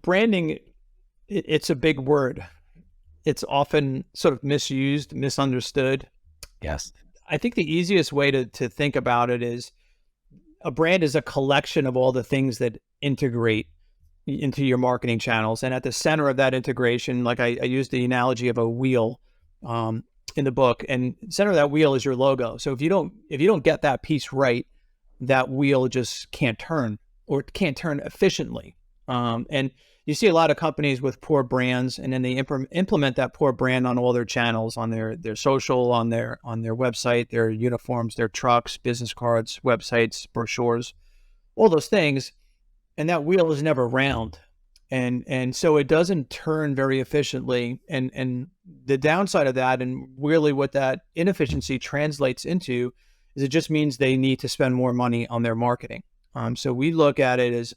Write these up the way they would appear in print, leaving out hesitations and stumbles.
Branding, it's a big word. It's often sort of misused, misunderstood. Yes. I think the easiest way to think about it is a brand is a collection of all the things that integrate into your marketing channels. And at the center of that integration, like I used the analogy of a wheel in the book, and the center of that wheel is your logo. So if you don't get that piece right, that wheel just can't turn, or it can't turn efficiently. And you see a lot of companies with poor brands, and then they implement that poor brand on all their channels, on their social, on their website, their uniforms, their trucks, business cards, websites, brochures, all those things. And that wheel is never round. And so it doesn't turn very efficiently. And the downside of that, and really what that inefficiency translates into, is it just means they need to spend more money on their marketing. So we look at it as,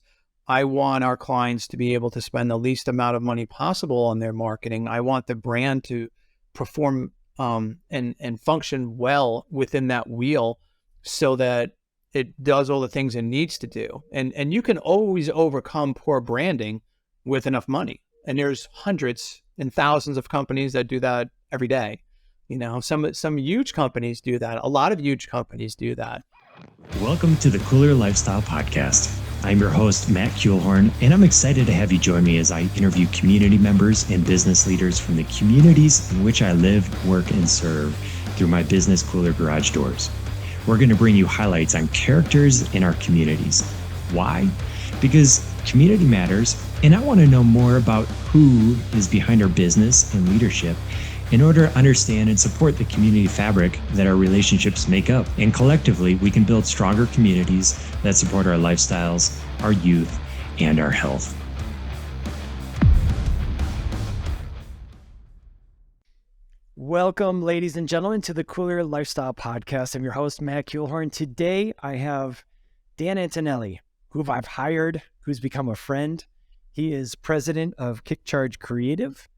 I want our clients to be able to spend the least amount of money possible on their marketing. I want the brand to perform and function well within that wheel so that it does all the things it needs to do. And you can always overcome poor branding with enough money. And there's hundreds and thousands of companies that do that every day. Some huge companies do that. A lot of huge companies do that. Welcome to the Kooler Lifestyle Podcast. I'm your host, Matt Kuehlhorn, and I'm excited to have you join me as I interview community members and business leaders from the communities in which I live, work, and serve through my business, Kooler Garage Doors. We're going to bring you highlights on characters in our communities. Why? Because community matters, and I want to know more about who is behind our business and leadership in order to understand and support the community fabric that our relationships make up. And collectively, we can build stronger communities that support our lifestyles, our youth, and our health. Welcome, ladies and gentlemen, to the Kooler Lifestyle Podcast. I'm your host, Matt Kuehlhorn. Today, I have Dan Antonelli, who I've hired, who's become a friend. He is president of KickCharge Creative,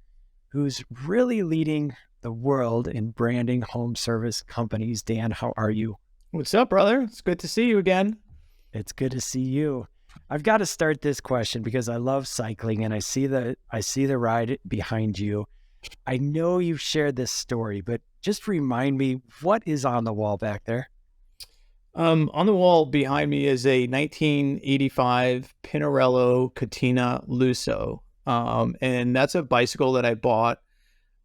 who's really leading the world in branding home service companies. Dan, how are you? What's up, brother? It's good to see you again. It's good to see you. I've got to start this question because I love cycling and I see the ride behind you. I know you've shared this story, but just remind me, what is on the wall back there? On the wall behind me is a 1985 Pinarello Catena Lusso. And that's a bicycle that I bought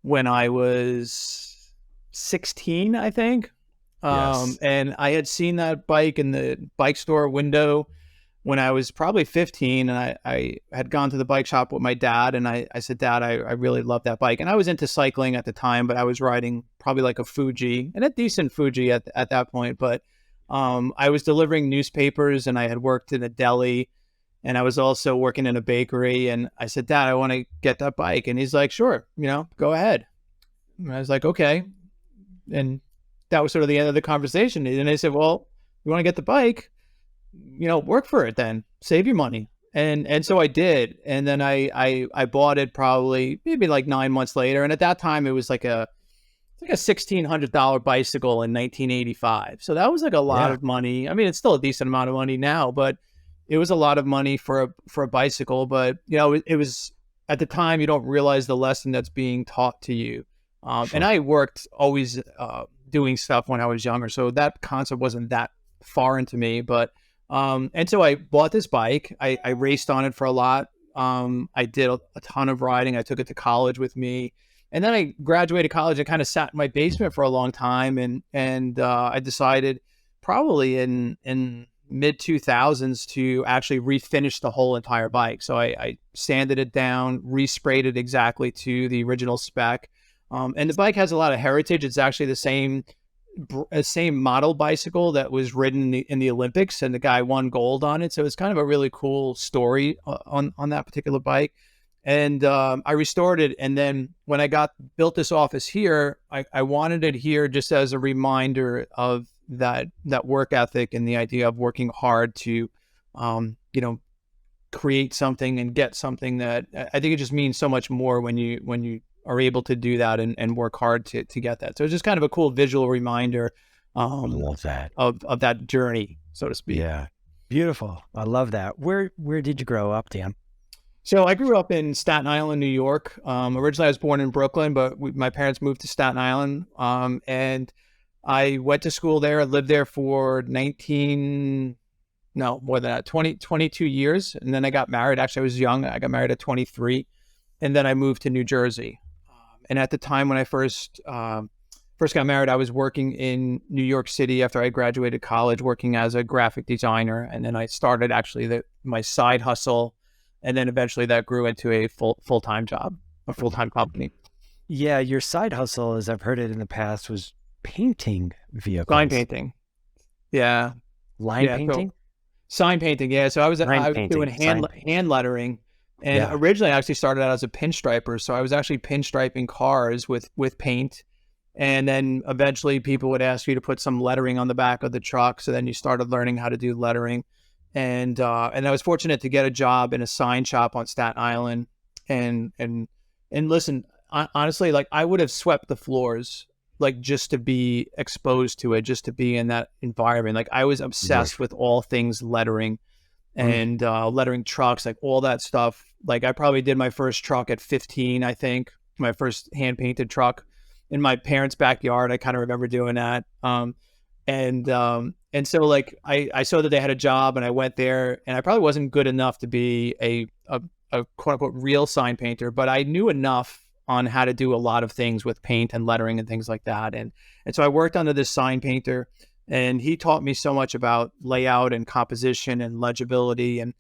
when I was 16, I think. Yes. And I had seen that bike in the bike store window when I was probably 15. And I had gone to the bike shop with my dad. And I said, Dad, I really love that bike. And I was into cycling at the time, but I was riding probably like a Fuji, and a decent Fuji at that point. But I was delivering newspapers, and I had worked in a deli. And I was also working in a bakery, and I said, Dad, I want to get that bike. And he's like, sure, go ahead. And I was like, okay. And that was sort of the end of the conversation. And I said, well, you want to get the bike, work for it then, save your money. And so I did. And then I bought it probably maybe like 9 months later. And at that time it was like a $1,600 bicycle in 1985. So that was like a lot of money. I mean, it's still a decent amount of money now, but it was a lot of money for a bicycle. But it was, at the time, you don't realize the lesson that's being taught to you. Sure. And I worked always doing stuff when I was younger, so that concept wasn't that foreign to me. But and so I bought this bike. I raced on it for a lot. I did a ton of riding. I took it to college with me, and then I graduated college and kind of sat in my basement for a long time. And I decided probably in mid 2000s to actually refinish the whole entire bike. So I sanded it down, resprayed it exactly to the original spec. And the bike has a lot of heritage. It's actually the same model bicycle that was ridden in the Olympics, and the guy won gold on it. So it's kind of a really cool story on that particular bike. And I restored it. And then when I built this office here, I wanted it here just as a reminder of that work ethic and the idea of working hard to, create something and get something that I think it just means so much more when you are able to do that and work hard to get that. So it's just kind of a cool visual reminder I love that. of that journey, so to speak. Yeah. Beautiful. I love that. Where did you grow up, Dan? So I grew up in Staten Island, New York. Originally, I was born in Brooklyn, but my parents moved to Staten Island. And I went to school there. I lived there for more than that, 22 years. And then I got married. Actually, I was young. I got married at 23. And then I moved to New Jersey. And at the time when I first got married, I was working in New York City after I graduated college, working as a graphic designer. And then I started actually my side hustle. And then eventually that grew into a full-time job, a full-time company. Yeah, your side hustle, as I've heard it in the past, was painting vehicles. Sign painting. Yeah. Line painting? Sign painting, yeah. So I was doing hand lettering. And originally I actually started out as a pinstriper. So I was actually pinstriping cars with paint. And then eventually people would ask you to put some lettering on the back of the truck. So then you started learning how to do lettering. And I was fortunate to get a job in a sign shop on Staten Island. And listen, honestly, like I would have swept the floors, like just to be exposed to it, just to be in that environment. Like I was obsessed with all things lettering and lettering trucks, like all that stuff. Like I probably did my first truck at 15, I think, my first hand painted truck in my parents' backyard. I kind of remember doing that. And so like I saw that they had a job and I went there, and I probably wasn't good enough to be a quote unquote real sign painter, but I knew enough on how to do a lot of things with paint and lettering and things like that. And so I worked under this sign painter, and he taught me so much about layout and composition and legibility and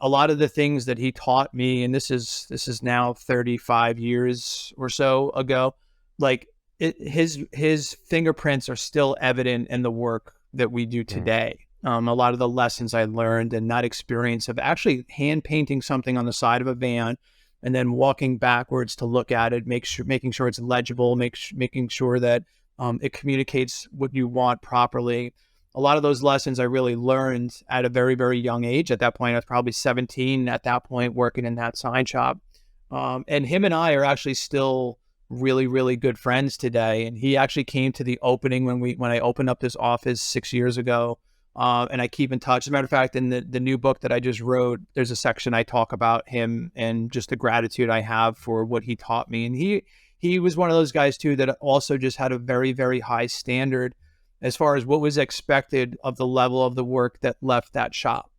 a lot of the things that he taught me. And this is now 35 years or so ago. Like his fingerprints are still evident in the work that we do today. A lot of the lessons I learned and that experience of actually hand painting something on the side of a van and then walking backwards to look at it, making sure it's legible, making sure that it communicates what you want properly. A lot of those lessons I really learned at a very, very young age. At that point, I was probably 17 at that point, working in that sign shop. And him and I are actually still really, really good friends today. And he actually came to the opening when I opened up this office 6 years ago. And I keep in touch. As a matter of fact, in the new book that I just wrote, there's a section I talk about him and just the gratitude I have for what he taught me. And he was one of those guys too that also just had a very, very high standard as far as what was expected of the level of the work that left that shop.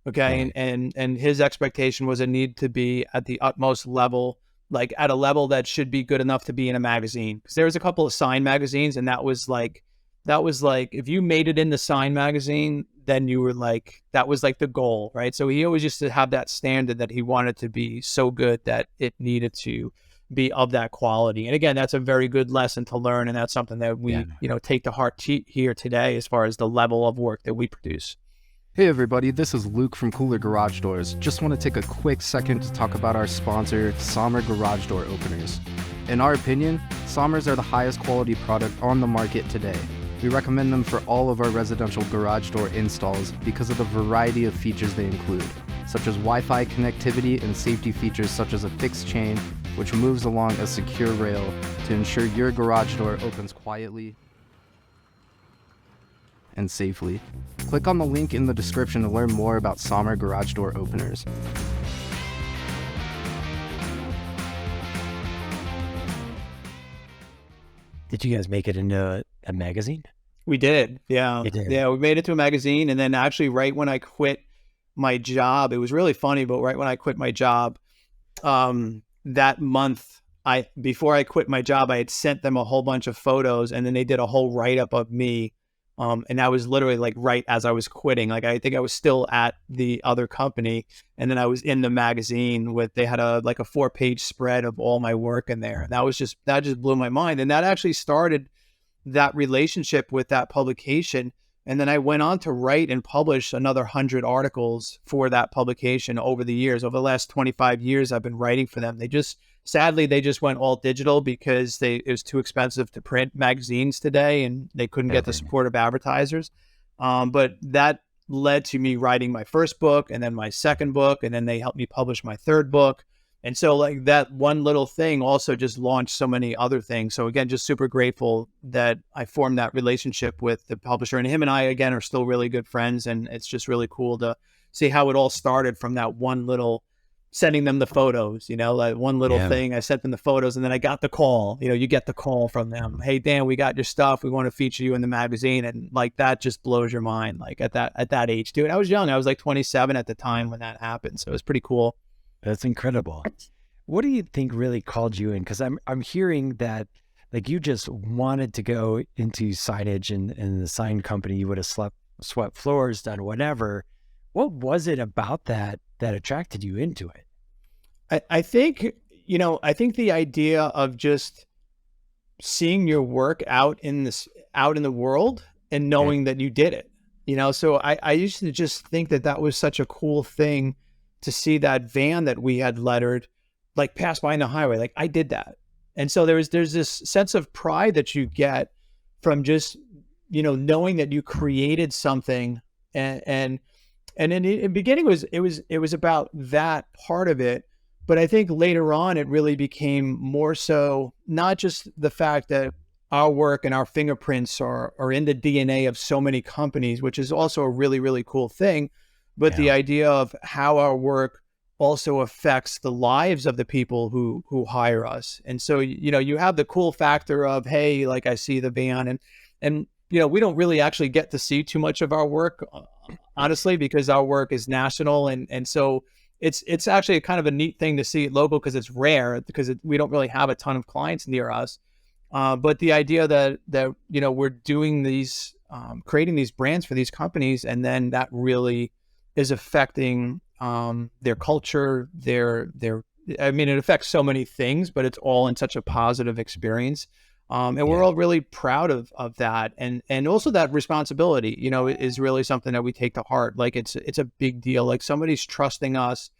Okay. And his expectation was it needed to be at the utmost level, like at a level that should be good enough to be in a magazine. Because there was a couple of sign magazines, and that was like if you made it in the sign magazine, then you were like, that was like the goal, right? So he always used to have that standard that he wanted to be so good that it needed to be of that quality. And again, that's a very good lesson to learn, and that's something that we take to heart here today as far as the level of work that we produce. Hey everybody, this is Luke from Kooler Garage Doors. Just want to take a quick second to talk about our sponsor, Sommar Garage Door Openers. In our opinion, Sommars are the highest quality product on the market today. We recommend them for all of our residential garage door installs because of the variety of features they include, such as Wi-Fi connectivity and safety features such as a fixed chain, which moves along a secure rail to ensure your garage door opens quietly and safely. Click on the link in the description to learn more about Sommar Garage Door Openers. Did you guys make it into a magazine? We did. Yeah. You did. Yeah. We made it to a magazine. And then actually right when I quit my job, it was really funny, but right when I quit my job, that month, before I quit my job, I had sent them a whole bunch of photos, and then they did a whole write-up of me. And that was literally like right as I was quitting. Like I think I was still at the other company, and then I was in the magazine they had a 4-page spread of all my work in there. And that just blew my mind. And that actually started that relationship with that publication. And then I went on to write and publish another 100 articles for that publication over the years. Over the last 25 years, I've been writing for them. Sadly, they just went all digital because it was too expensive to print magazines today, and they couldn't get the support of advertisers. But that led to me writing my first book, and then my second book, and then they helped me publish my third book. And so like that one little thing also just launched so many other things. So again, just super grateful that I formed that relationship with the publisher, and him and I, again, are still really good friends. And it's just really cool to see how it all started from that one little sending them the photos, like one little Yeah. thing. I sent them the photos and then I got the call, you get the call from them. Hey, Dan, we got your stuff. We want to feature you in the magazine. And like, that just blows your mind. Like at that age too. And I was young. I was like 27 at the time when that happened. So it was pretty cool. That's incredible. What do you think really called you in? Because I'm hearing that like you just wanted to go into signage and the sign company. You would have swept floors, done whatever. What was it about that attracted you into it? I think, I think the idea of just seeing your work out in the world and knowing that you did it, so I used to just think that was such a cool thing to see that van that we had lettered, like pass by on the highway. Like I did that. And so there's this sense of pride that you get from just, knowing that you created something and in the beginning it was about that part of it. But I think later on, it really became more so not just the fact that our work and our fingerprints are in the DNA of so many companies, which is also a really, really cool thing, but the idea of how our work also affects the lives of the people who hire us. And so, you have the cool factor of, hey, like I see the van and we don't really actually get to see too much of our work, honestly, because our work is national. And so it's actually kind of a neat thing to see it local because it's rare because we don't really have a ton of clients near us. But the idea that we're doing these, creating these brands for these companies, and then that really is affecting their culture, I mean, it affects so many things, but it's all in such a positive experience. And we're all really proud of that. And also that responsibility, is really something that we take to heart. Like it's a big deal. Like somebody's trusting us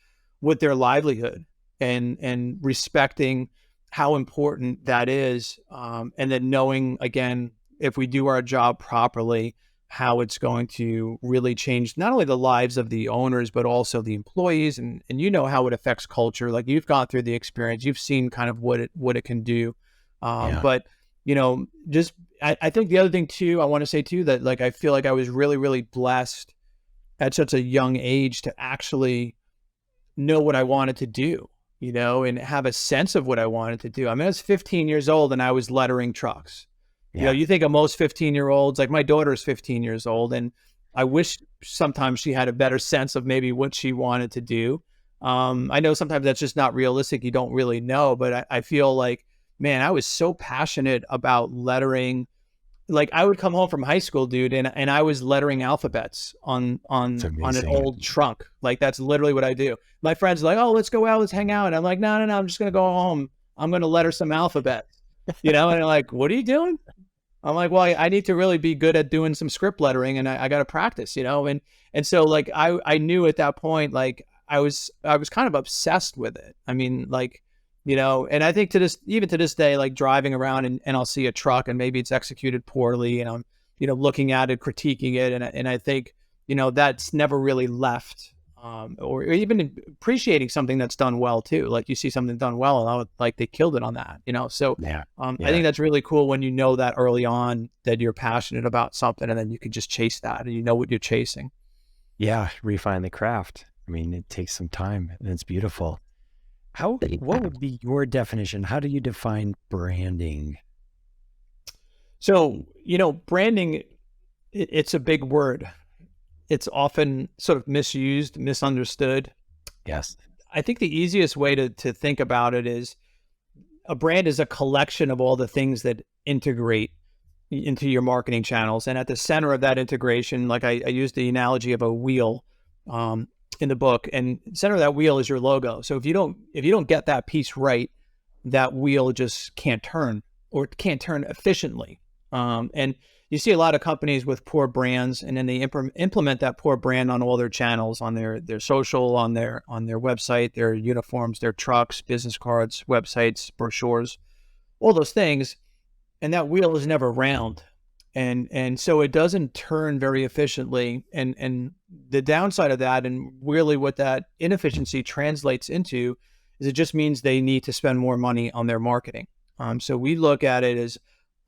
with their livelihood and respecting how important that is. And then knowing, again, if we do our job properly, how it's going to really change not only the lives of the owners, but also the employees. And how it affects culture. Like you've gone through the experience, you've seen kind of what it can do. But I think the other thing too, I want to say too, that like, I feel like I was really, really blessed at such a young age to actually know what I wanted to do, and have a sense of what I wanted to do. I mean, I was 15 years old and I was lettering trucks. Yeah. You think of most 15-year-olds, like my daughter is 15 years old, and I wish sometimes she had a better sense of maybe what she wanted to do. I know sometimes that's just not realistic. You don't really know, but I feel like, man, I was so passionate about lettering. Like I would come home from high school, dude, and I was lettering alphabets on an old trunk. Like that's literally what I do. My friends are like, oh, let's go out, let's hang out. And I'm like, no, I'm just gonna go home. I'm gonna letter some alphabets, and they're like, what are you doing? I'm like, well, I need to really be good at doing some script lettering, and I got to practice, and so like I knew at that point, like I was kind of obsessed with it. I mean, like. And I think even to this day, like driving around and I'll see a truck and maybe it's executed poorly and I'm, looking at it, critiquing it. And I think, that's never really left, or even appreciating something that's done well too. Like you see something done well and like they killed it on that, So I think that's really cool when that early on that you're passionate about something and then you can just chase that and you know what you're chasing. Yeah. Refine the craft. I mean, it takes some time and it's beautiful. What would be your definition? How do you define branding? So, branding, it's a big word. It's often sort of misused, misunderstood. Yes. I think the easiest way to think about it is a brand is a collection of all the things that integrate into your marketing channels. And at the center of that integration, like I used the analogy of a wheel, in the book, and center of that wheel is your logo. So if you don't get that piece right, that wheel just can't turn or can't turn efficiently. And you see a lot of companies with poor brands, and then they implement that poor brand on all their channels, on their social, on their website, their uniforms, their trucks, business cards, websites, brochures, all those things. And that wheel is never round. And so it doesn't turn very efficiently. And the downside of that, and really what that inefficiency translates into, is it just means they need to spend more money on their marketing. So we look at it as,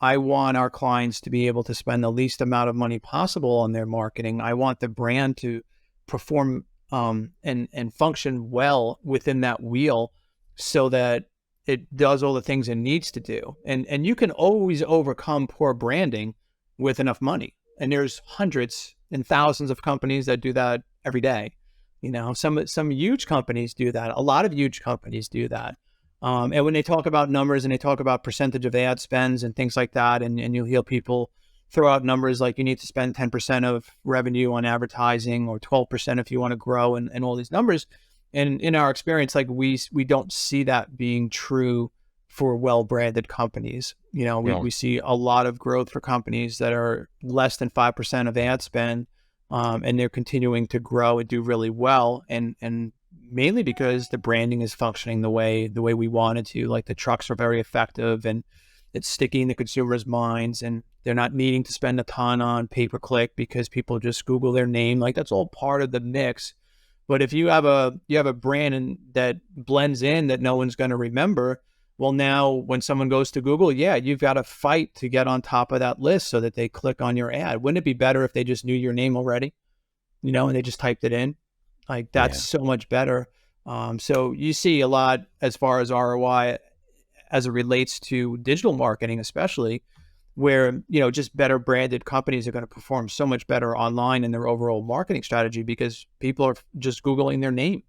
I want our clients to be able to spend the least amount of money possible on their marketing. I want the brand to perform and function well within that wheel so that it does all the things it needs to do. And you can always overcome poor branding with enough money. And there's hundreds and thousands of companies that do that every day. You know, some huge companies do that. A lot of huge companies do that. And when they talk about numbers and they talk about percentage of ad spends and things like that, and you'll hear people throw out numbers like you need to spend 10% of revenue on advertising or 12% if you want to grow and all these numbers. And in our experience, like we don't see that being true for well-branded companies. You know, we see a lot of growth for companies that are less than 5% of ad spend, and they're continuing to grow and do really well. And mainly because the branding is functioning the way we want it to. Like the trucks are very effective and it's sticky in the consumer's minds, and they're not needing to spend a ton on pay-per-click because people just Google their name. Like that's all part of the mix. But if you have a brand that blends in that no one's going to remember, well, now when someone goes to Google, you've got to fight to get on top of that list so that they click on your ad. Wouldn't it be better if they just knew your name already, you know, and they just typed it in? Like that's so much better. So you see a lot as far as ROI as it relates to digital marketing, especially where, you know, just better branded companies are going to perform so much better online in their overall marketing strategy because people are just Googling their name.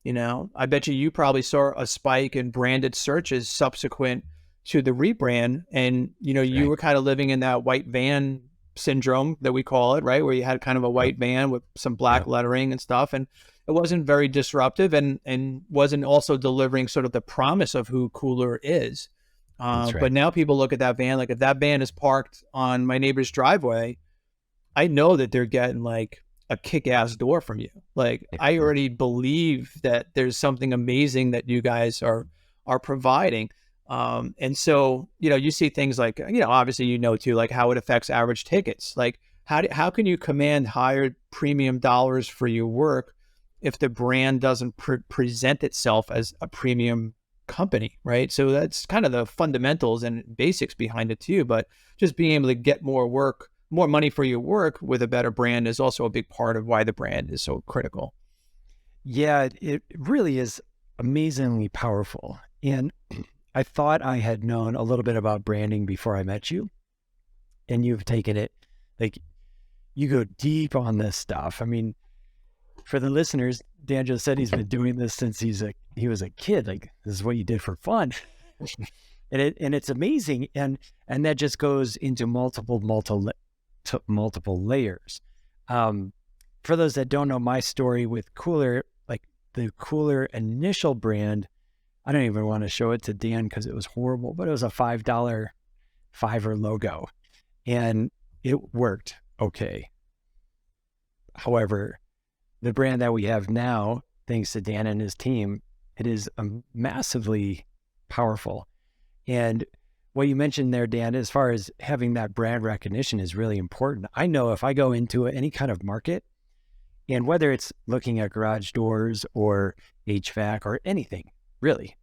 You know, I bet you probably saw a spike in branded searches subsequent to the rebrand. And, you know, you were kind of living in that white van syndrome that we call it, right? Where you had kind of a white van with some black lettering and stuff. And it wasn't very disruptive and wasn't also delivering sort of the promise of who Kooler is. But now people look at that van, like if that van is parked on my neighbor's driveway, I know that they're getting like a kick-ass door from you. Like I already believe that there's something amazing that you guys are providing. And so, you know, you see things like, you know, obviously, you know, too, like how it affects average tickets. Like how can you command higher premium dollars for your work if the brand doesn't present itself as a premium company, right? So that's kind of the fundamentals and basics behind it too. But just being able to get more money for your work with a better brand is also a big part of why the brand is so critical. Yeah, it really is amazingly powerful. And I thought I had known a little bit about branding before I met you, and you've taken it, like you go deep on this stuff. I mean, for the listeners, Dan just said he's been doing this since he was a kid. Like this is what you did for fun. And it's amazing. And that just goes into multiple layers. For those that don't know my story with Kooler, like the Kooler initial brand, I don't even want to show it to Dan because it was horrible, but it was a $5 Fiverr logo and it worked okay. However, the brand that we have now, thanks to Dan and his team, it is massively powerful. And what you mentioned there, Dan, as far as having that brand recognition is really important. I know if I go into any kind of market, and whether it's looking at garage doors or HVAC or anything, really,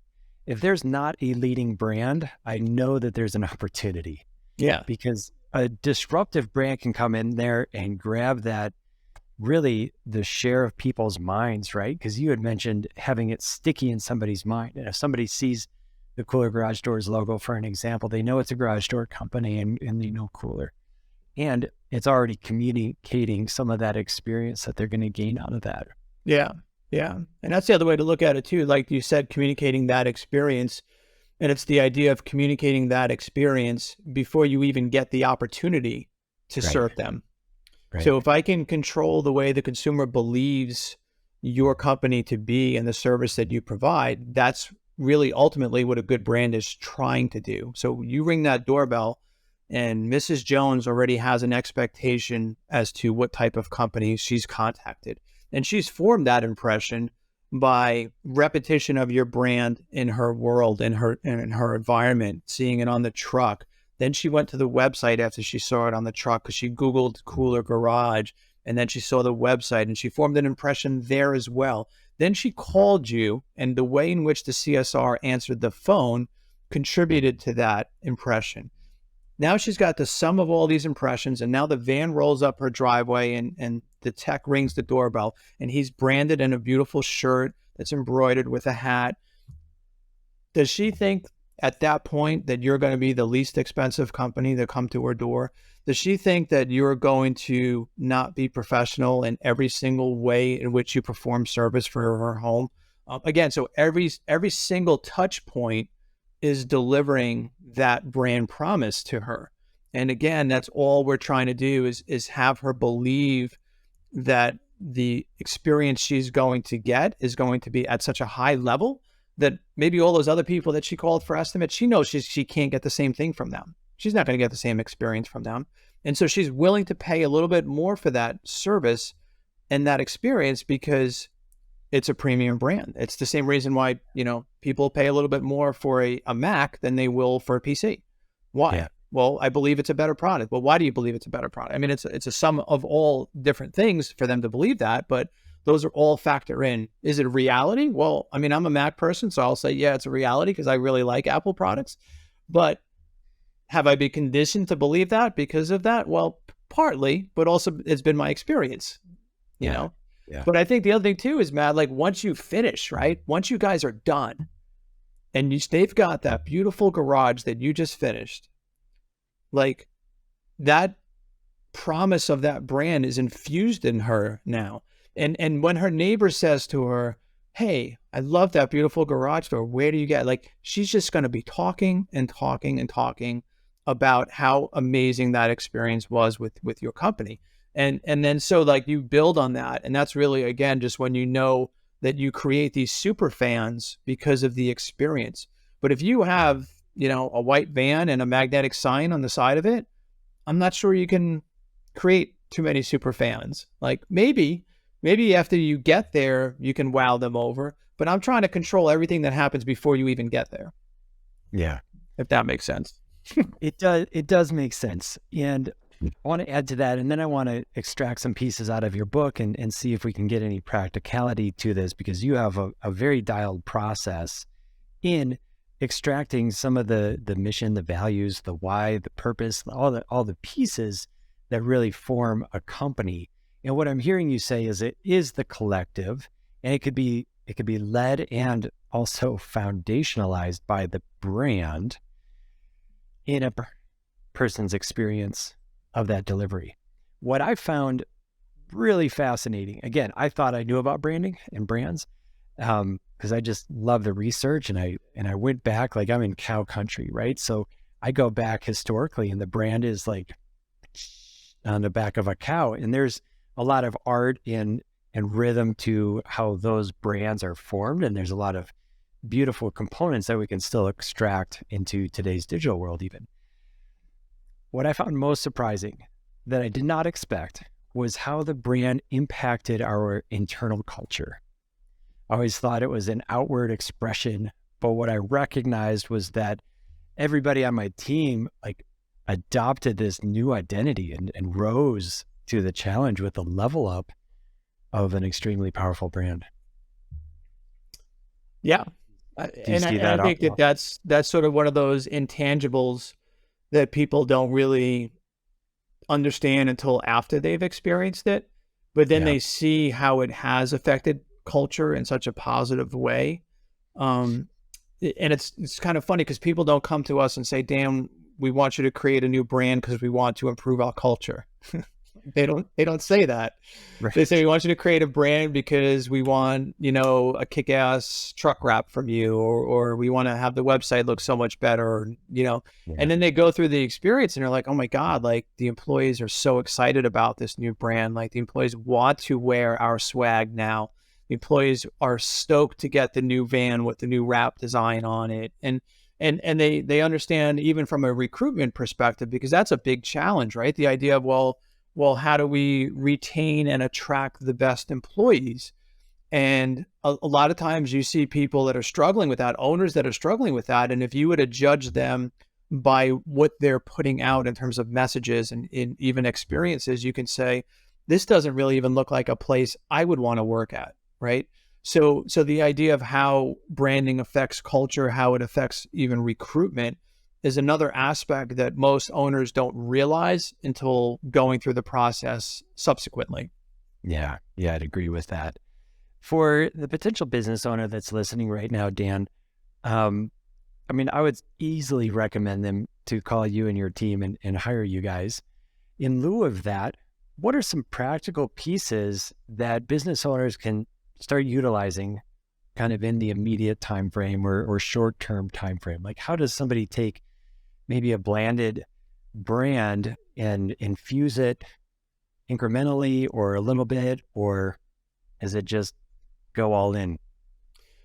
if there's not a leading brand, I know that there's an opportunity. Yeah. Because a disruptive brand can come in there and grab that, really the share of people's minds, right? Because you had mentioned having it sticky in somebody's mind. And if somebody sees the Kooler Garage Doors logo, for an example, they know it's a garage door company and they know Kooler. And it's already communicating some of that experience that they're going to gain out of that. Yeah. Yeah. And that's the other way to look at it too. Like you said, communicating that experience. And it's the idea of communicating that experience before you even get the opportunity to serve them. Right. So if I can control the way the consumer believes your company to be and the service that you provide, that's really ultimately what a good brand is trying to do. So you ring that doorbell and Mrs. Jones already has an expectation as to what type of company she's contacted. And she's formed that impression by repetition of your brand in her world, in her environment, seeing it on the truck. Then she went to the website after she saw it on the truck because she Googled Kooler Garage, and then she saw the website and she formed an impression there as well. Then she called you, and the way in which the CSR answered the phone contributed to that impression. Now she's got the sum of all these impressions, and now the van rolls up her driveway and the tech rings the doorbell, and he's branded in a beautiful shirt that's embroidered with a hat. Does she think at that point that you're going to be the least expensive company to come to her door? Does she think that you're going to not be professional in every single way in which you perform service for her home? Again, so every single touch point is delivering that brand promise to her. And again, that's all we're trying to do is have her believe that the experience she's going to get is going to be at such a high level that maybe all those other people that she called for estimates, she knows she can't get the same thing from them. She's not going to get the same experience from them. And so she's willing to pay a little bit more for that service and that experience because it's a premium brand. It's the same reason why, people pay a little bit more for a Mac than they will for a PC. Why? Yeah. Well, I believe it's a better product. Well, why do you believe it's a better product? I mean, it's a sum of all different things for them to believe that, but those are all factor in. Is it a reality? Well, I mean, I'm a Mac person, so I'll say, yeah, it's a reality because I really like Apple products. But have I been conditioned to believe that because of that? Well, partly, but also it's been my experience, you know? Yeah. But I think the other thing too is, Matt, like once you finish, right? Once you guys are done and they've got that beautiful garage that you just finished, like that promise of that brand is infused in her now. And when her neighbor says to her, hey, I love that beautiful garage door, where do you get? Like, she's just going to be talking and talking and talking about how amazing that experience was with your company. And then so like you build on that. And that's really, again, just when you know that you create these super fans because of the experience. But if you have, a white van and a magnetic sign on the side of it, I'm not sure you can create too many super fans. Like maybe after you get there, you can wow them over, but I'm trying to control everything that happens before you even get there. Yeah. If that makes sense. It does make sense. And I want to add to that, and then I want to extract some pieces out of your book and see if we can get any practicality to this, because you have a very dialed process in extracting some of the mission, the values, the why, the purpose, all the pieces that really form a company. And what I'm hearing you say is it is the collective, and it could be led and also foundationalized by the brand in a person's experience of that delivery. What I found really fascinating, again, I thought I knew about branding and brands because I just love the research, and I went back, like I'm in cow country, right? So I go back historically, and the brand is like on the back of a cow, and there's a lot of art and rhythm to how those brands are formed, and there's a lot of beautiful components that we can still extract into today's digital world even. What I found most surprising that I did not expect was how the brand impacted our internal culture. I always thought it was an outward expression, but what I recognized was that everybody on my team like adopted this new identity and rose to the challenge with the level up of an extremely powerful brand. Yeah. I think that's sort of one of those intangibles that people don't really understand until after they've experienced it, but then they see how it has affected culture in such a positive way. And it's kind of funny because people don't come to us and say, Dan, we want you to create a new brand because we want to improve our culture. They don't say that. Right. They say, we want you to create a brand because we want, a kick-ass truck wrap from you, or we want to have the website look so much better, and then they go through the experience and they're like, oh my God, like the employees are so excited about this new brand. Like the employees want to wear our swag now. The employees are stoked to get the new van with the new wrap design on it. And they understand even from a recruitment perspective, because that's a big challenge, right? The idea of, well, how do we retain and attract the best employees? And a lot of times you see people that are struggling with that, owners that are struggling with that. And if you were to judge them by what they're putting out in terms of messages and in even experiences, you can say, this doesn't really even look like a place I would want to work at, right? So the idea of how branding affects culture, how it affects even recruitment is another aspect that most owners don't realize until going through the process subsequently. Yeah, I'd agree with that. For the potential business owner that's listening right now, Dan, I would easily recommend them to call you and your team and hire you guys. In lieu of that, what are some practical pieces that business owners can start utilizing kind of in the immediate time frame or short-term time frame? Like, how does somebody take maybe a blanded brand and infuse it incrementally or a little bit, or is it just go all in?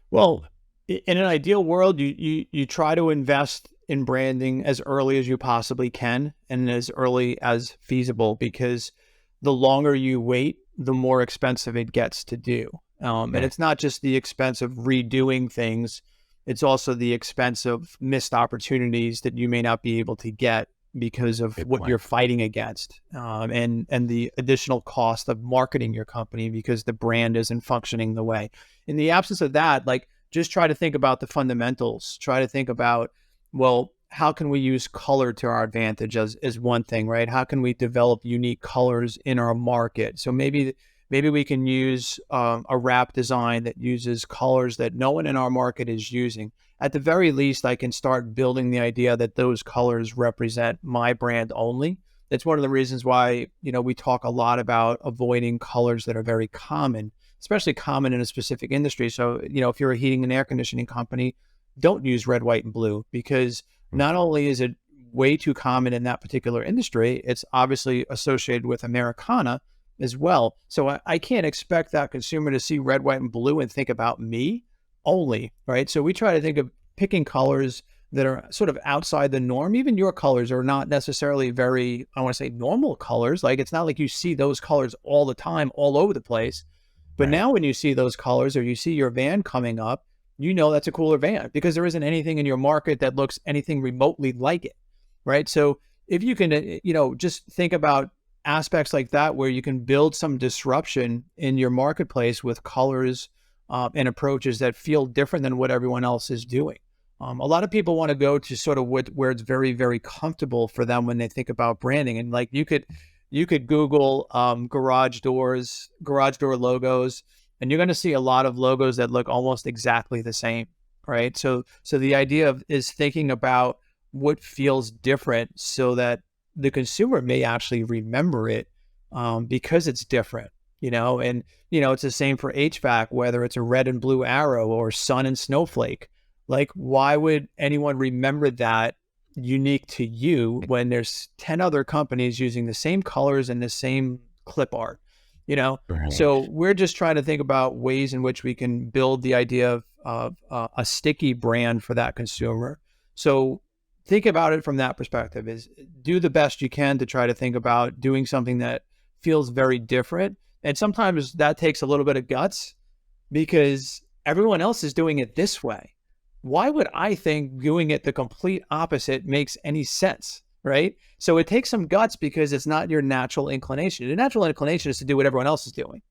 Well, in an ideal world, you try to invest in branding as early as you possibly can and as early as feasible, because the longer you wait, the more expensive it gets to do. And it's not just the expense of redoing things, it's also the expense of missed opportunities that you may not be able to get because of what you're fighting against, and the additional cost of marketing your company because the brand isn't functioning the way. In the absence of that, like, just try to think about the fundamentals. Try to think about, well, how can we use color to our advantage as one thing, right? How can we develop unique colors in our market? So maybe we can use a wrap design that uses colors that no one in our market is using. At the very least, I can start building the idea that those colors represent my brand only. That's one of the reasons why, we talk a lot about avoiding colors that are very common, especially common in a specific industry. So, if you're a heating and air conditioning company, don't use red, white, and blue, because not only is it way too common in that particular industry, it's obviously associated with Americana as well. So I can't expect that consumer to see red, white, and blue and think about me only, right? So we try to think of picking colors that are sort of outside the norm. Even your colors are not necessarily very, I want to say, normal colors. Like, it's not like you see those colors all the time, all over the place. But now when you see those colors, or you see your van coming up, that's a Kooler van, because there isn't anything in your market that looks anything remotely like it, right? So if you can, just think about aspects like that, where you can build some disruption in your marketplace with colors and approaches that feel different than what everyone else is doing. A lot of people want to go to sort of where it's very, very comfortable for them when they think about branding. And like, you could Google garage door logos, and you're going to see a lot of logos that look almost exactly the same, right? So the idea is thinking about what feels different so that the consumer may actually remember it because it's different, and, it's the same for HVAC, whether it's a red and blue arrow or sun and snowflake. Like, why would anyone remember that unique to you when there's 10 other companies using the same colors and the same clip art, Right. So we're just trying to think about ways in which we can build the idea of a sticky brand for that consumer. So think about it from that perspective, is do the best you can to try to think about doing something that feels very different. And sometimes that takes a little bit of guts, because everyone else is doing it this way. Why would I think doing it the complete opposite makes any sense, right? So it takes some guts, because it's not your natural inclination. The natural inclination is to do what everyone else is doing.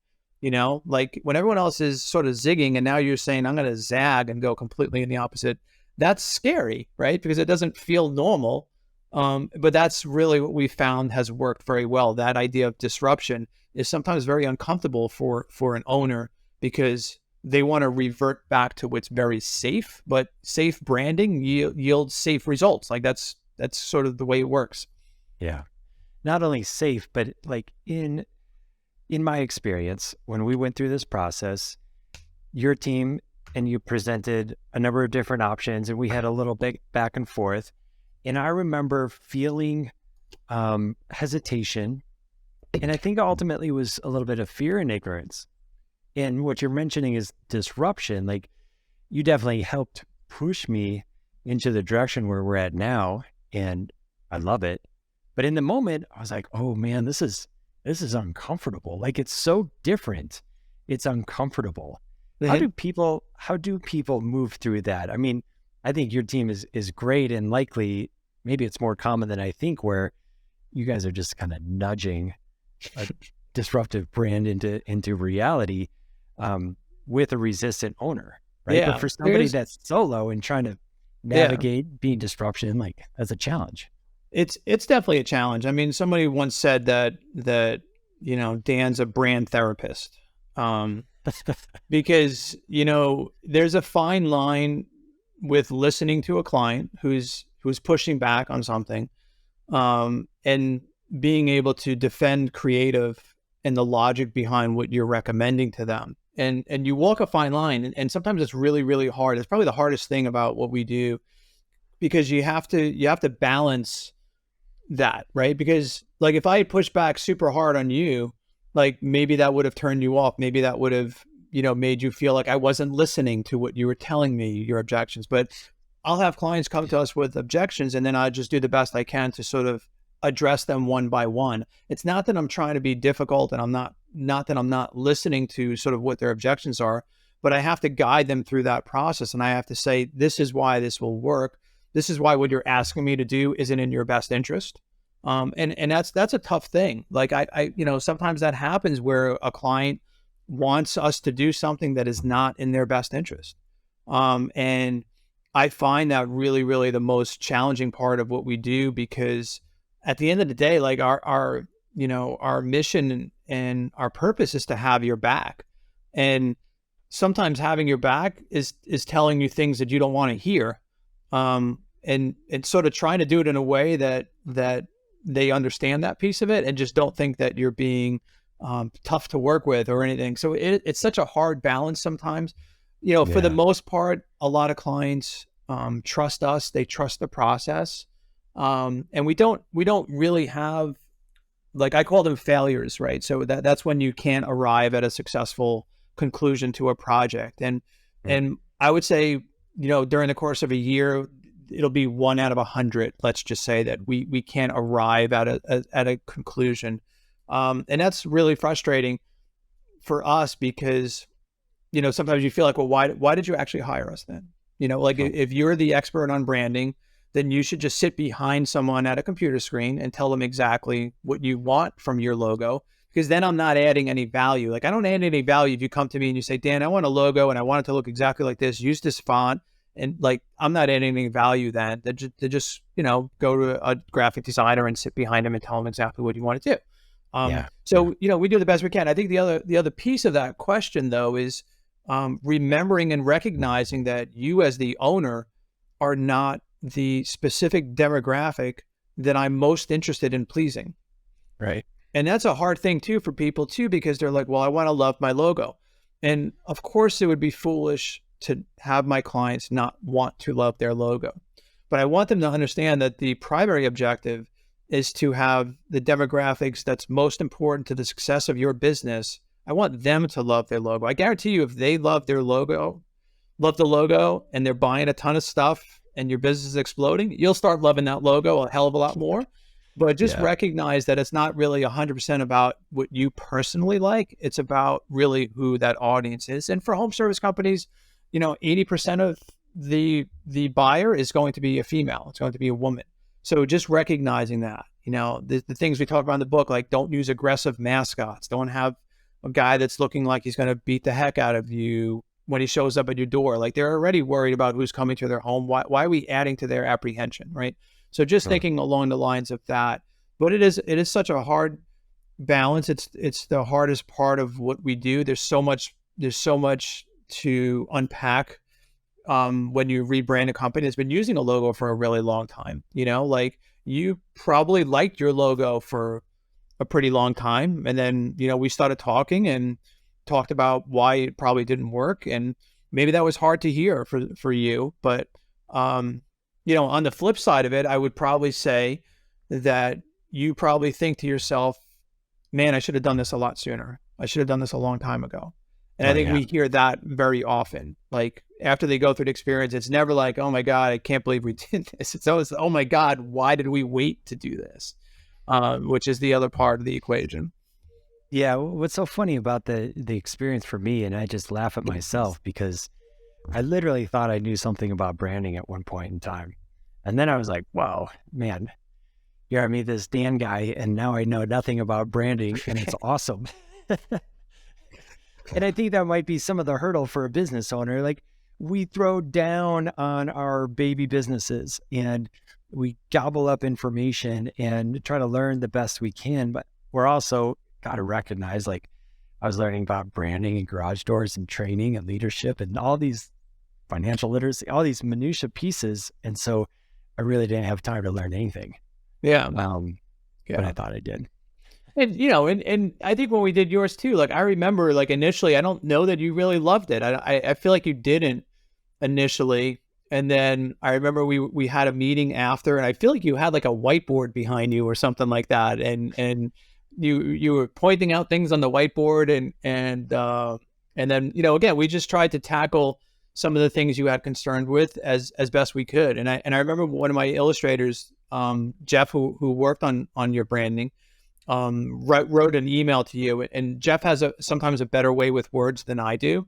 Like, when everyone else is sort of zigging and now you're saying, I'm going to zag and go completely in the opposite, that's scary, right? Because it doesn't feel normal. But that's really what we found has worked very well. That idea of disruption is sometimes very uncomfortable for an owner, because they want to revert back to what's very safe, but safe branding yields safe results. Like, that's sort of the way it works. Yeah. Not only safe, but like in my experience, when we went through this process, your team and you presented a number of different options, and we had a little bit back and forth. And I remember feeling hesitation, and I think ultimately it was a little bit of fear and ignorance. And what you're mentioning is disruption. Like, you definitely helped push me into the direction where we're at now, and I love it. But in the moment, I was like, oh man, this is uncomfortable. Like, it's so different. It's uncomfortable. Mm-hmm. How do people move through that? I mean, I think your team is great, and likely maybe it's more common than I think, where you guys are just kind of nudging a disruptive brand into reality with a resistant owner, right? Yeah, but for somebody that's solo and trying to navigate being disruption, like as a challenge. It's definitely a challenge. I mean, somebody once said that Dan's a brand therapist, because there's a fine line with listening to a client who's pushing back on something, and being able to defend creative and the logic behind what you're recommending to them. And you walk a fine line, and sometimes it's really, really hard. It's probably the hardest thing about what we do, because you have to balance that, right? Because like if I had pushed back super hard on you, like maybe that would have turned you off. Maybe that would have, made you feel like I wasn't listening to what you were telling me, your objections. But I'll have clients come to us with objections, and then I just do the best I can to sort of address them one by one. It's not that I'm trying to be difficult, and I'm not that I'm not listening to sort of what their objections are, but I have to guide them through that process. And I have to say, this is why this will work. This is why what you're asking me to do isn't in your best interest. And that's a tough thing. Like I sometimes that happens where a client wants us to do something that is not in their best interest. And I find that really, really the most challenging part of what we do, because at the end of the day, like our mission and our purpose is to have your back. And sometimes having your back is telling you things that you don't want to hear. And sort of trying to do it in a way that they understand that piece of it, and just don't think that you're being tough to work with or anything. So it's such a hard balance sometimes. For the most part, a lot of clients trust us. They trust the process. And we don't really have, like, I call them failures, right? So that's when you can't arrive at a successful conclusion to a project. And I would say, during the course of a year, it'll be 1 out of 100. Let's just say that we can't arrive at a conclusion. And that's really frustrating for us, because, sometimes you feel like, well, why did you actually hire us then? If you're the expert on branding, then you should just sit behind someone at a computer screen and tell them exactly what you want from your logo, because then I'm not adding any value. Like, I don't add any value if you come to me and you say, Dan, I want a logo and I want it to look exactly like this, use this font. And like, I'm not adding any value then to just, go to a graphic designer and sit behind him and tell him exactly what you want to do. So we do the best we can. I think the other piece of that question, though, is remembering and recognizing that you as the owner are not the specific demographic that I'm most interested in pleasing. Right. And that's a hard thing too for people too, because they're like, well, I want to love my logo. And of course it would be foolish to have my clients not want to love their logo. But I want them to understand that the primary objective is to have the demographics that's most important to the success of your business. I want them to love their logo. I guarantee you, if they love the logo, and they're buying a ton of stuff and your business is exploding, you'll start loving that logo a hell of a lot more. But just recognize that it's not really 100% about what you personally like. It's about really who that audience is. And for home service companies, 80% of the buyer is going to be a female. It's going to be a woman. So just recognizing that, the things we talk about in the book, like don't use aggressive mascots. Don't have a guy that's looking like he's going to beat the heck out of you when he shows up at your door. Like, they're already worried about who's coming to their home. Why are we adding to their apprehension, right? So just thinking along the lines of that. But it is such a hard balance. It's the hardest part of what we do. There's so much to unpack when you rebrand a company that's been using a logo for a really long time. Like, you probably liked your logo for a pretty long time, and then we started talking and talked about why it probably didn't work, and maybe that was hard to hear for you. But on the flip side of it, I would probably say that you probably think to yourself, man, I should have done this a lot sooner. I should have done this a long time ago. And I think we hear that very often. Like, after they go through the experience, it's never like, oh my God, I can't believe we did this. It's always, oh my God, why did we wait to do this? Which is the other part of the equation. Yeah. What's so funny about the experience for me, and I just laugh at myself, because I literally thought I knew something about branding at one point in time. And then I was like, wow, man, I meet this Dan guy, and now I know nothing about branding, and it's awesome. And I think that might be some of the hurdle for a business owner. Like, we throw down on our baby businesses and we gobble up information and try to learn the best we can. But we're also got to recognize, like, I was learning about branding and garage doors and training and leadership and all these financial literacy, all these minutia pieces. And so I really didn't have time to learn anything. Yeah. But I thought I did. And, you know, and I think when we did yours too, like, I remember, like, initially, I don't know that you really loved it. I feel like you didn't initially. And then I remember we had a meeting after, and I feel like you had like a whiteboard behind you or something like that. And you were pointing out things on the whiteboard, and then, you know, again, we just tried to tackle some of the things you had concerned with as best we could. And I remember one of my illustrators, Jeff, who worked on your branding, wrote an email to you, and Jeff has sometimes a better way with words than I do.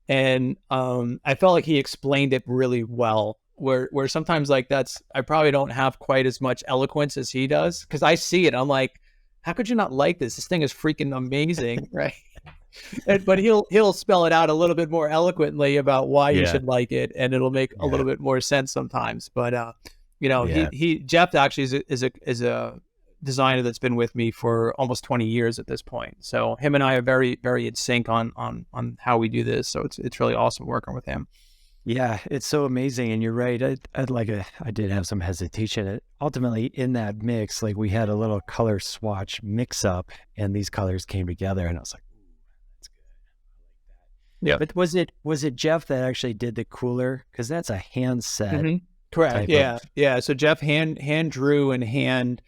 And I felt like he explained it really well, where sometimes, like, I probably don't have quite as much eloquence as he does, because I see it. I'm like, how could you not like this? This thing is freaking amazing, right? But he'll spell it out a little bit more eloquently about why you should like it, and it'll make a little bit more sense sometimes. But you know, Jeff actually is a designer that's been with me for almost 20 years at this point. So him and I are very, very in sync on how we do this. So it's really awesome working with him. Yeah, it's so amazing. And you're right. I did have some hesitation. Ultimately, in that mix, like, we had a little color swatch mix up, and these colors came together, and I was like, ooh, that's good. I like that. Yeah. But was it Jeff that actually did the cooler? Because that's a hand set. Mm-hmm. Correct. Yeah. So Jeff hand drew and hand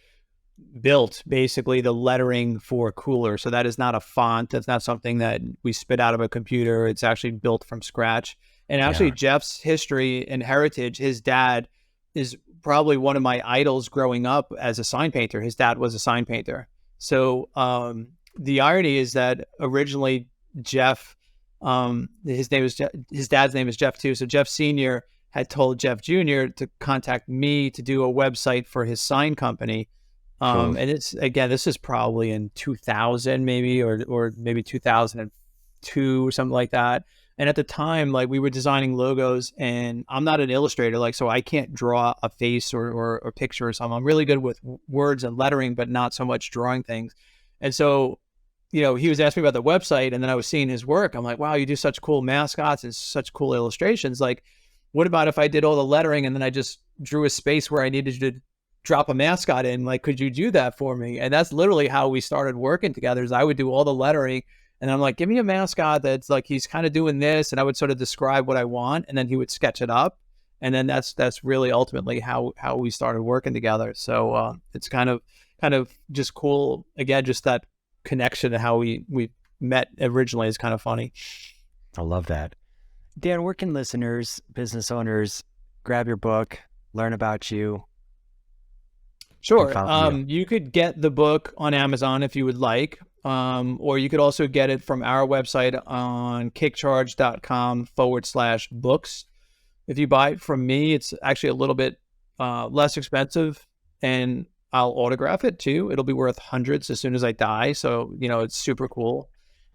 built basically the lettering for Kooler. So that is not a font. That's not something that we spit out of a computer. It's actually built from scratch. And actually, Jeff's history and heritage, his dad is probably one of my idols growing up as a sign painter. His dad was a sign painter. So the irony is that originally Jeff, his dad's name is Jeff too. So Jeff Sr. had told Jeff Jr. to contact me to do a website for his sign company. And it's, again, this is probably in 2000 maybe, or maybe 2002 or something like that. And at the time, like, we were designing logos, and I'm not an illustrator, like, so I can't draw a face or a picture or something. I'm really good with words and lettering, but not so much drawing things. And so, you know, he was asking me about the website, and then I was seeing his work. I'm like, wow, you do such cool mascots and such cool illustrations. Like, what about if I did all the lettering and then I just drew a space where I needed to drop a mascot in? Like, could you do that for me? And that's literally how we started working together, is I would do all the lettering, and I'm like, give me a mascot that's like, he's kind of doing this, and I would sort of describe what I want, and then he would sketch it up. And then that's really ultimately how we started working together. So it's kind of just cool. Again, just that connection to how we met originally is kind of funny. I love that. Dan, where can listeners, business owners, grab your book, learn about you? Sure. You could get the book on Amazon if you would like, or you could also get it from our website on kickcharge.com/books. If you buy it from me, it's actually a little bit less expensive, and I'll autograph it too. It'll be worth hundreds as soon as I die. So, you know, it's super cool.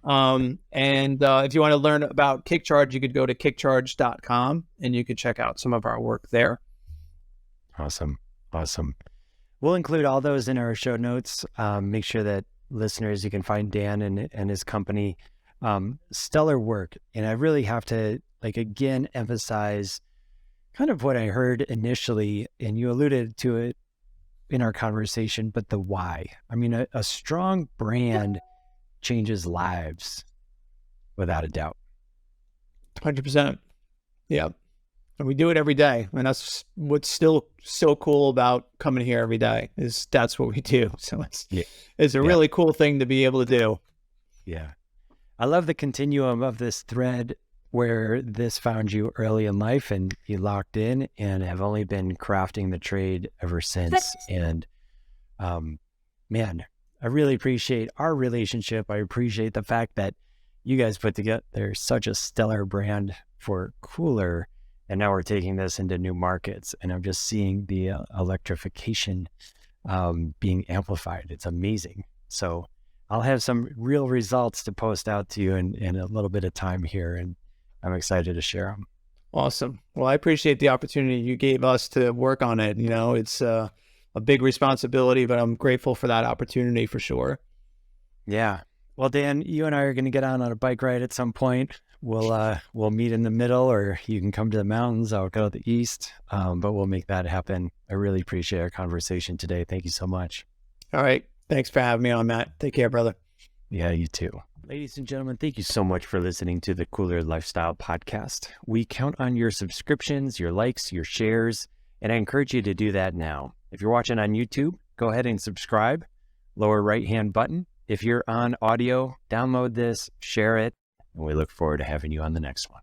And if you want to learn about KickCharge, you could go to kickcharge.com, and you could check out some of our work there. Awesome. We'll include all those in our show notes. Make sure that listeners, you can find Dan and his company. Stellar work. And I really have to, like, again, emphasize kind of what I heard initially, and you alluded to it in our conversation, but the why. I mean, a strong brand changes lives without a doubt. 100%. Yeah. And we do it every day. And that's what's still so cool about coming here every day, is that's what we do. So it's a really cool thing to be able to do. Yeah. I love the continuum of this thread where this found you early in life and you locked in and have only been crafting the trade ever since. And man, I really appreciate our relationship. I appreciate the fact that you guys put together such a stellar brand for Kooler. And now we're taking this into new markets, and I'm just seeing the electrification being amplified. It's amazing. So I'll have some real results to post out to you in a little bit of time here, and I'm excited to share them. Awesome. Well, I appreciate the opportunity you gave us to work on it. You know, it's a big responsibility, but I'm grateful for that opportunity for sure. Yeah. Well, Dan, you and I are going to get on a bike ride at some point. We'll meet in the middle, or you can come to the mountains. I'll go to the east, but we'll make that happen. I really appreciate our conversation today. Thank you so much. All right. Thanks for having me on, Matt. Take care, brother. Yeah, you too. Ladies and gentlemen, thank you so much for listening to the Kooler Lifestyle Podcast. We count on your subscriptions, your likes, your shares, and I encourage you to do that now. If you're watching on YouTube, go ahead and subscribe, lower right-hand button. If you're on audio, download this, share it, and we look forward to having you on the next one.